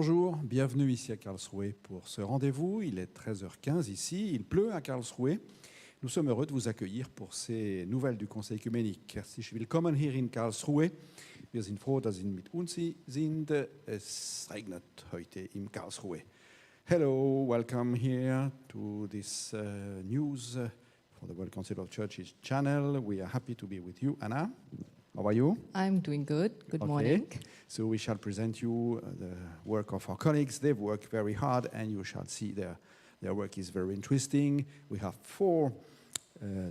Bonjour, bienvenue ici à Karlsruhe pour ce rendez-vous. Il est 13h15 ici, il pleut à Karlsruhe. Nous sommes heureux de vous accueillir pour ces nouvelles du Conseil Ökumenik. Herzlich willkommen hier in Karlsruhe. Wir sind froh, dass Sie mit uns sind. Es regnet heute in Karlsruhe. Hello, welcome here to this news for the World Council of Churches channel. We are happy to be with you. Anna, how are you? I'm doing good. Good morning. So we shall present you the work of our colleagues. They've worked very hard, and you shall see their work is very interesting. We have four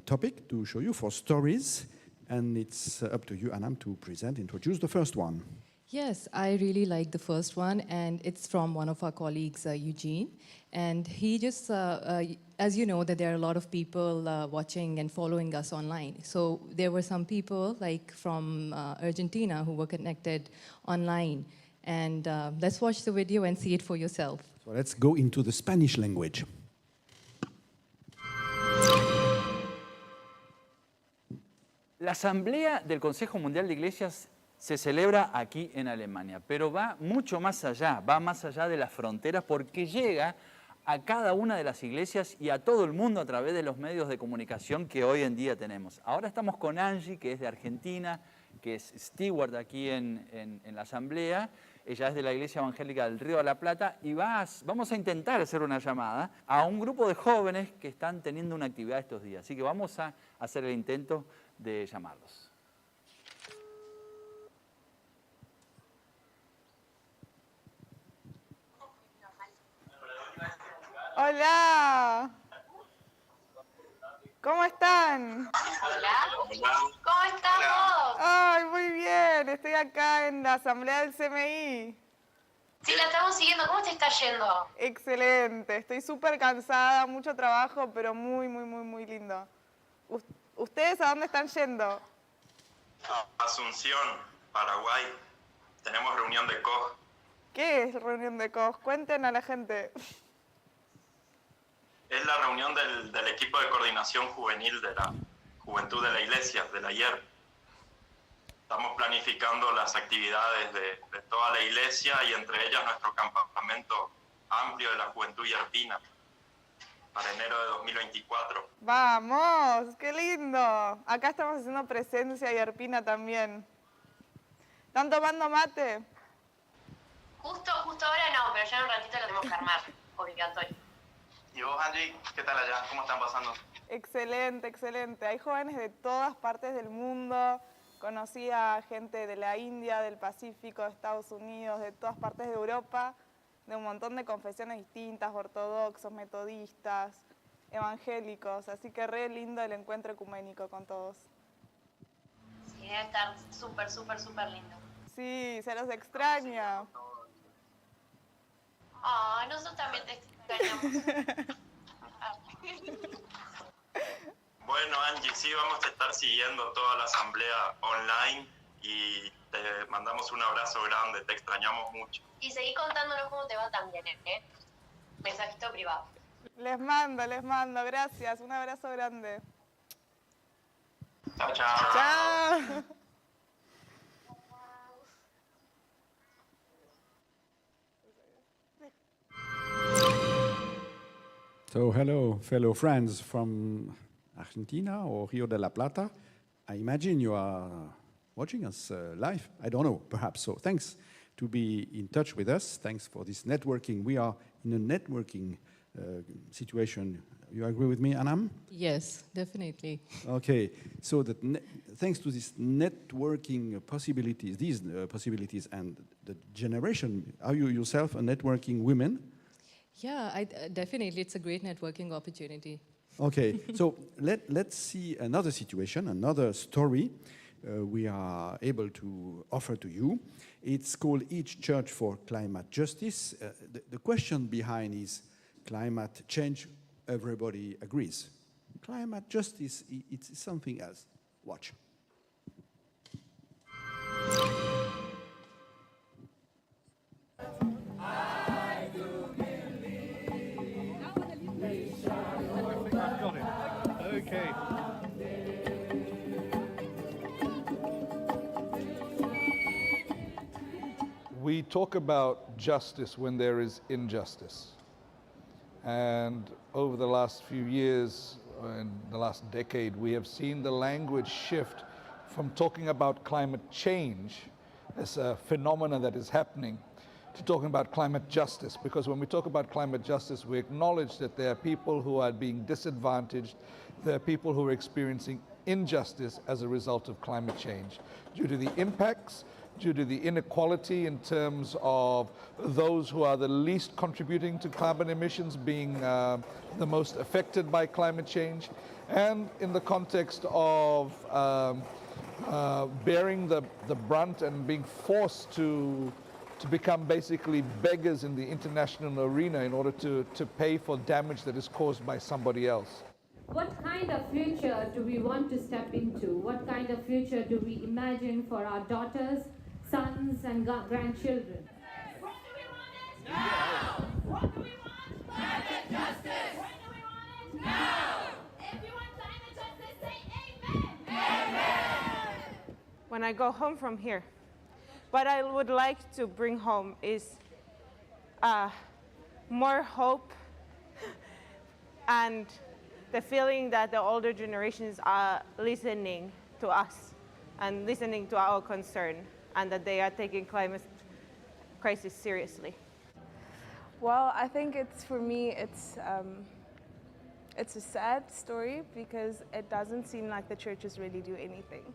topics to show you, four stories, and it's up to you, Anam, to introduce the first one. Yes, I really like the first one, and it's from one of our colleagues, Eugene. And he just, as you know, that there are a lot of people watching and following us online. So there were some people, like from Argentina, who were connected online. And let's watch the video and see it for yourself. So let's go into the Spanish language. La Asamblea del Consejo Mundial de Iglesias se celebra aquí en Alemania, pero va mucho más allá, va más allá de las fronteras porque llega a cada una de las iglesias y a todo el mundo a través de los medios de comunicación que hoy en día tenemos. Ahora estamos con Angie, que es de Argentina, que es steward aquí en la Asamblea. Ella es de la Iglesia Evangélica del Río de la Plata y vamos a intentar hacer una llamada a un grupo de jóvenes que están teniendo una actividad estos días. Así que vamos a hacer el intento de llamarlos. Hola. ¿Cómo están? Hola. ¿Cómo estamos? Ay, muy bien. Estoy acá en la asamblea del CMI. Sí, la estamos siguiendo. ¿Cómo te está yendo? Excelente. Estoy súper cansada, mucho trabajo, pero muy lindo. ¿Ustedes a dónde están yendo? Asunción, Paraguay. Tenemos reunión de COG. ¿Qué es reunión de COG? Cuenten a la gente. Es la reunión del equipo de coordinación juvenil de la Juventud de la Iglesia, de la IER. Estamos planificando las actividades de toda la Iglesia y entre ellas nuestro campamento amplio de la Juventud Yerpina para enero de 2024. ¡Vamos! ¡Qué lindo! Acá estamos haciendo presencia yerpina también. ¿Están tomando mate? Justo ahora no, pero ya en un ratito lo tenemos que armar, obligatorio. ¿Y vos, Angie? ¿Qué tal allá? ¿Cómo están pasando? Excelente, excelente. Hay jóvenes de todas partes del mundo. Conocí a gente de la India, del Pacífico, de Estados Unidos, de todas partes de Europa, de un montón de confesiones distintas, ortodoxos, metodistas, evangélicos. Así que re lindo el encuentro ecuménico con todos. Sí, debe estar súper lindo. Sí, se los extraña. Ah, nosotros también te extrañamos. Bueno, Angie, sí, vamos a estar siguiendo toda la asamblea online y te mandamos un abrazo grande, te extrañamos mucho. Y seguí contándonos cómo te va también, ¿eh? Mensajito privado. Les mando, gracias. Un abrazo grande. Chao, chao. Chao. So hello, fellow friends from Argentina or Rio de la Plata. I imagine you are watching us live. I don't know, perhaps. So thanks to be in touch with us. Thanks for this networking. We are in a networking situation. You agree with me, Anam? Yes, definitely. Okay, so that thanks to this networking possibilities, these possibilities and the generation, are you yourself a networking woman? Yeah, definitely. It's a great networking opportunity. Okay, so let's see another situation, another story we are able to offer to you. It's called Each Church for Climate Justice. The question behind is climate change, everybody agrees. Climate justice, it's something else. Watch. Okay. We talk about justice when there is injustice. And over the last few years, in the last decade, we have seen the language shift from talking about climate change as a phenomenon that is happening to talking about climate justice. Because when we talk about climate justice, we acknowledge that there are people who are being disadvantaged, there are people who are experiencing injustice as a result of climate change due to the impacts, due to the inequality in terms of those who are the least contributing to carbon emissions being the most affected by climate change, and in the context of bearing the brunt and being forced to become basically beggars in the international arena in order to pay for damage that is caused by somebody else. What kind of future do we want to step into? What kind of future do we imagine for our daughters, sons, and grandchildren? When do we want it? Now! What do we want? Climate justice! When do we want it? Now! If you want climate justice, say amen! Amen! When I go home from here, what I would like to bring home is more hope and the feeling that the older generations are listening to us and listening to our concern, and that they are taking climate crisis seriously. Well, I think for me, it's a sad story because it doesn't seem like the churches really do anything.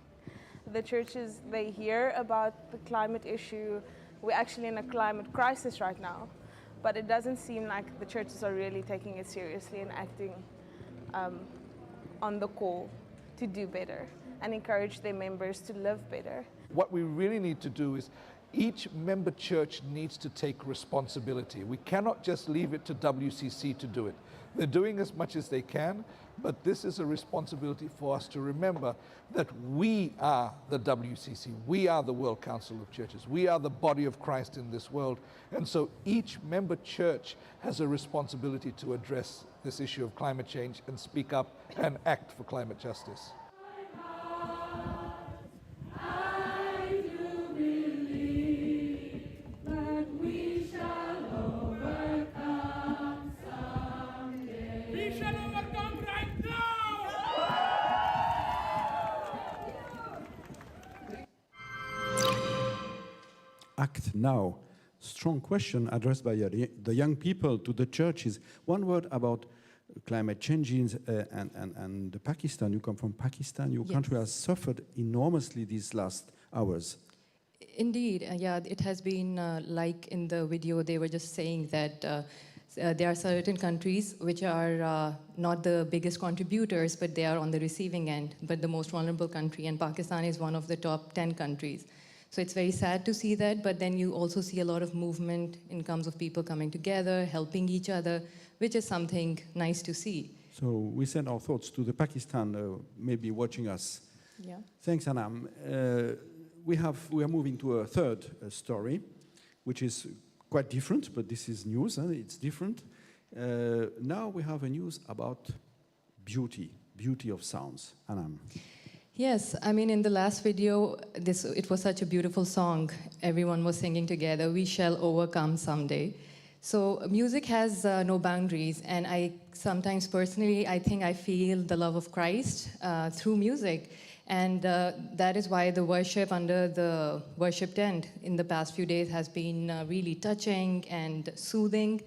The churches, they hear about the climate issue. We're actually in a climate crisis right now, but it doesn't seem like the churches are really taking it seriously and acting on the call to do better and encourage their members to live better. What we really need to do is each member church needs to take responsibility. We cannot just leave it to WCC to do it. They're doing as much as they can, but this is a responsibility for us to remember that we are the WCC. We are the World Council of Churches. We are the body of Christ in this world. And so each member church has a responsibility to address this issue of climate change and speak up and act for climate justice. Act now. Strong question addressed by the young people to the churches. One word about climate changes and Pakistan. You come from Pakistan. Your country has suffered enormously these last hours. Indeed, yeah, it has been like in the video, they were just saying that there are certain countries which are not the biggest contributors, but they are on the receiving end, but the most vulnerable country, and Pakistan is one of the top 10 countries. So it's very sad to see that, but then you also see a lot of movement in terms of people coming together, helping each other, which is something nice to see. So we send our thoughts to the Pakistan, maybe watching us. Yeah. Thanks, Anam. We are moving to a third story, which is quite different, but this is news, it's different. Now we have a news about beauty of sounds. Anam. Yes, I mean, in the last video, it was such a beautiful song. Everyone was singing together, "We shall overcome someday." So music has no boundaries, and I sometimes personally, I think I feel the love of Christ through music. And that is why the worship under the worship tent in the past few days has been really touching and soothing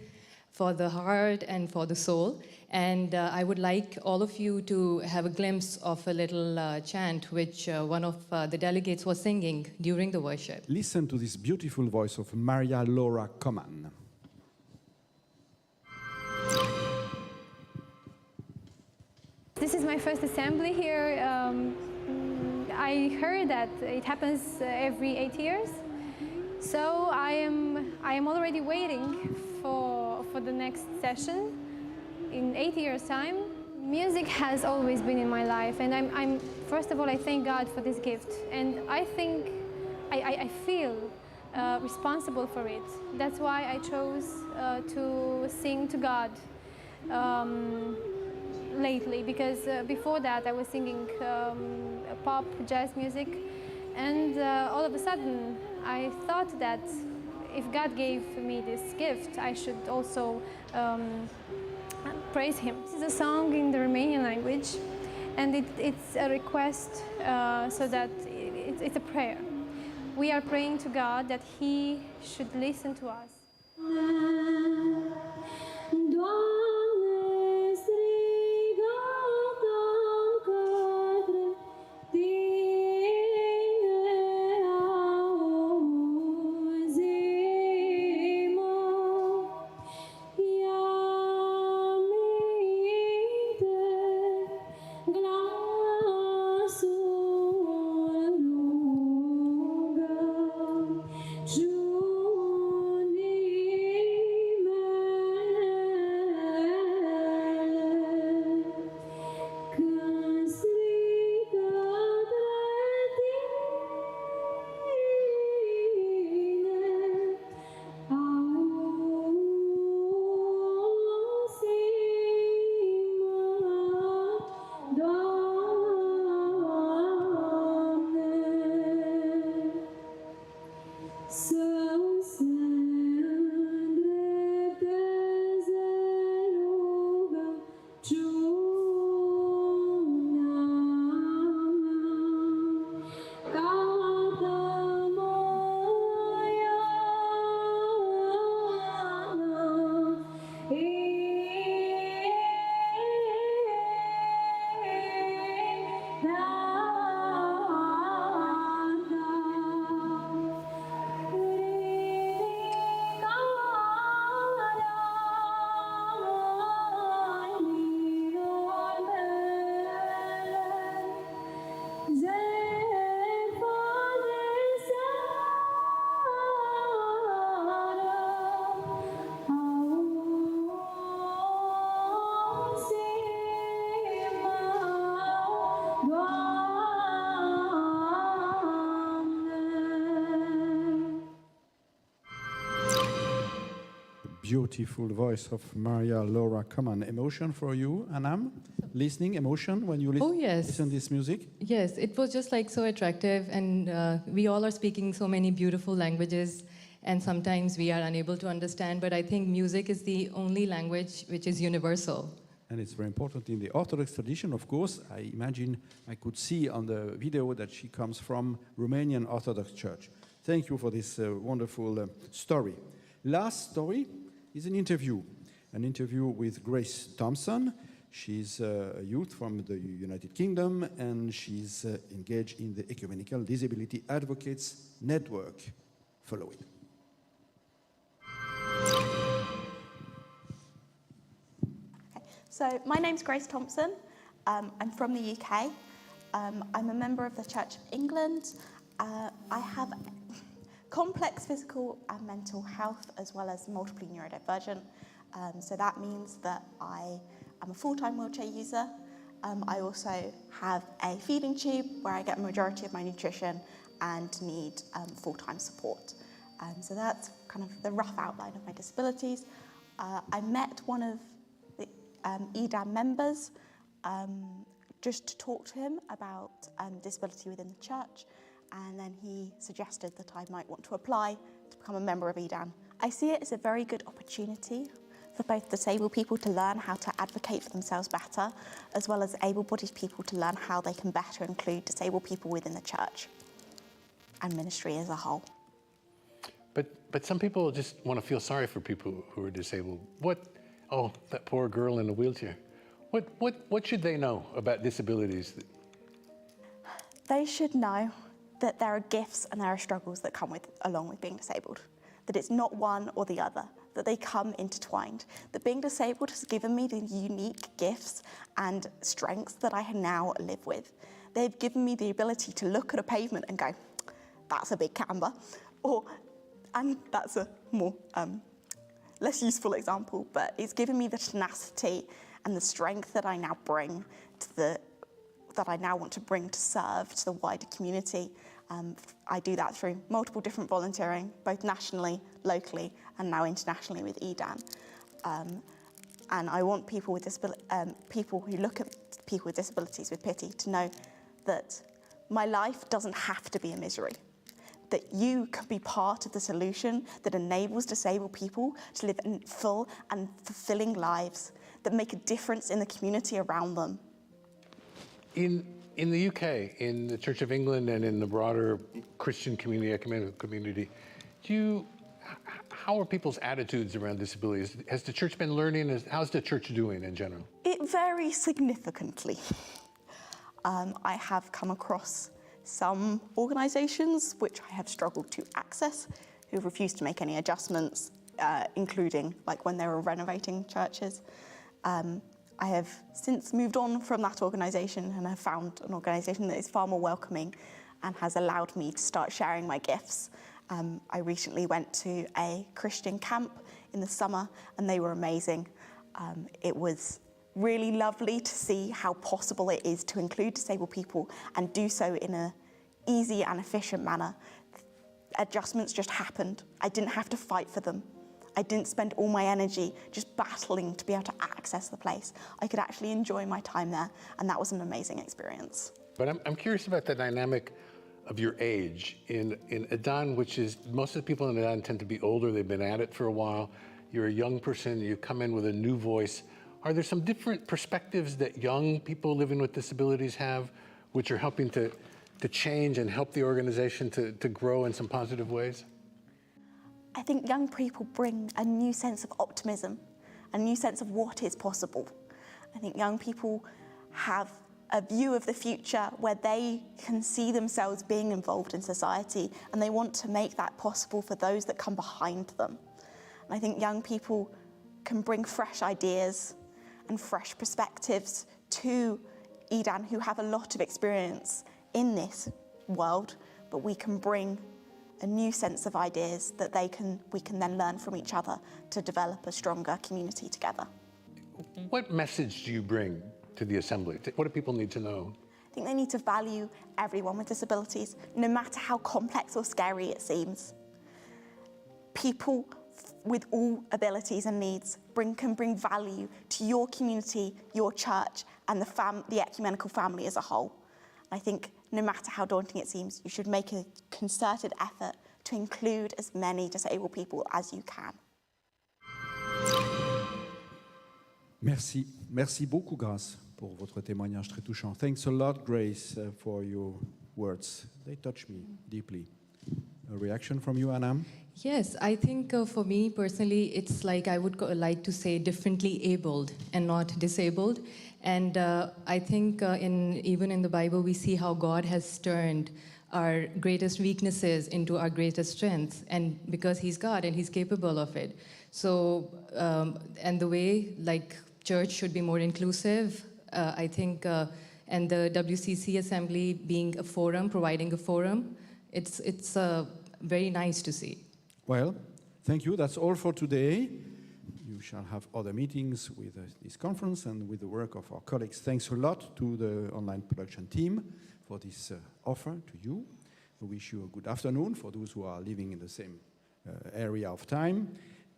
for the heart and for the soul. And I would like all of you to have a glimpse of a little chant which one of the delegates was singing during the worship. Listen to this beautiful voice of Maria Laura Coman. This is my first assembly here. I heard that it happens every 8 years. So I am already waiting for the next session in 8 years' time. Music has always been in my life, and I'm first of all, I thank God for this gift, and I think I feel responsible for it. That's why I chose to sing to God lately, because before that I was singing pop, jazz music, and all of a sudden I thought that if God gave me this gift, I should also praise Him. This is a song in the Romanian language, and it's a request so that it's a prayer. We are praying to God that He should listen to us. Beautiful voice of Maria Laura Common. Emotion for you, Anam? Listening, emotion when you Oh, yes. listen to this music? Yes, it was just like so attractive, and we all are speaking so many beautiful languages, and sometimes we are unable to understand, but I think music is the only language which is universal. And it's very important in the Orthodox tradition, of course. I imagine I could see on the video that she comes from Romanian Orthodox Church. Thank you for this wonderful story. Last story is an interview with Grace Thompson. She's a youth from the United Kingdom, and she's engaged in the Ecumenical Disability Advocates Network. Follow it. So my name's Grace Thompson. I'm from the UK. I'm a member of the Church of England. I have complex physical and mental health, as well as multiple neurodivergent. So that means that I am a full-time wheelchair user. I also have a feeding tube where I get a majority of my nutrition and need full-time support. So that's kind of the rough outline of my disabilities. I met one of the EDAM members just to talk to him about disability within the church. And then he suggested that I might want to apply to become a member of EDAM. I see it as a very good opportunity for both disabled people to learn how to advocate for themselves better, as well as able-bodied people to learn how they can better include disabled people within the church and ministry as a whole. But some people just want to feel sorry for people who are disabled. Oh, that poor girl in a wheelchair. What should they know about disabilities? They should know that there are gifts and there are struggles that come along with being disabled, that it's not one or the other, that they come intertwined, that being disabled has given me the unique gifts and strengths that I now live with. They've given me the ability to look at a pavement and go, that's a big camber, and that's a more less useful example, but it's given me the tenacity and the strength that I now bring to that I now want to bring to serve to the wider community. I do that through multiple different volunteering, both nationally, locally, and now internationally with EDAN. And I want people with people who look at people with disabilities with pity to know that my life doesn't have to be a misery. that you can be part of the solution that enables disabled people to live full and fulfilling lives that make a difference in the community around them. In the UK, in the Church of England and in the broader Christian community, ecumenical community, how are people's attitudes around disabilities? Has the church been learning? How's the church doing in general? It varies significantly. I have come across some organisations which I have struggled to access, who refuse to make any adjustments, including like when they were renovating churches. I have since moved on from that organisation and have found an organisation that is far more welcoming and has allowed me to start sharing my gifts. I recently went to a Christian camp in the summer and they were amazing. It was really lovely to see how possible it is to include disabled people and do so in an easy and efficient manner. Adjustments just happened. I didn't have to fight for them. I didn't spend all my energy just battling to be able to access the place. I could actually enjoy my time there, and that was an amazing experience. But I'm curious about the dynamic of your age. In Adan, which is, most of the people in Adan tend to be older, they've been at it for a while. You're a young person, you come in with a new voice. Are there some different perspectives that young people living with disabilities have, which are helping to change and help the organization to grow in some positive ways? I think young people bring a new sense of optimism, a new sense of what is possible. I think young people have a view of the future where they can see themselves being involved in society, and they want to make that possible for those that come behind them. And I think young people can bring fresh ideas and fresh perspectives to Adan, who have a lot of experience in this world, but we can bring a new sense of ideas that we can then learn from each other to develop a stronger community together. What message do you bring to the assembly? What do people need to know? I think they need to value everyone with disabilities, no matter how complex or scary it seems. People with all abilities and needs can bring value to your community, your church, and the ecumenical family as a whole. I think no matter how daunting it seems, you should make a concerted effort to include as many disabled people as you can. Merci. Merci beaucoup, Grace, pour votre témoignage très touchant. Thanks a lot, Grace, for your words. They touch me deeply. A reaction from you, Anam? Yes, I think for me personally, it's like I would like to say differently abled and not disabled. And I think even in the Bible, we see how God has turned our greatest weaknesses into our greatest strengths, and because He's God and He's capable of it. So, and the way like church should be more inclusive, I think, and the WCC Assembly being a forum, providing a forum, it's very nice to see. Well, thank you. That's all for today. You shall have other meetings with this conference and with the work of our colleagues. Thanks a lot to the online production team for this offer to you. We wish you a good afternoon for those who are living in the same area of time.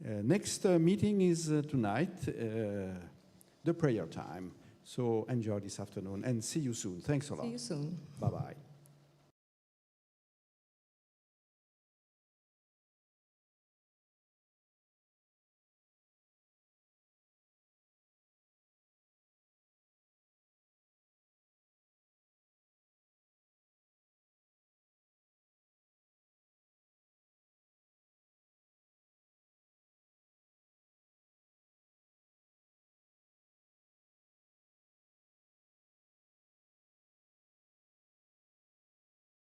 Next meeting is tonight, the prayer time. So enjoy this afternoon and see you soon. Thanks a lot. See you soon. Bye-bye.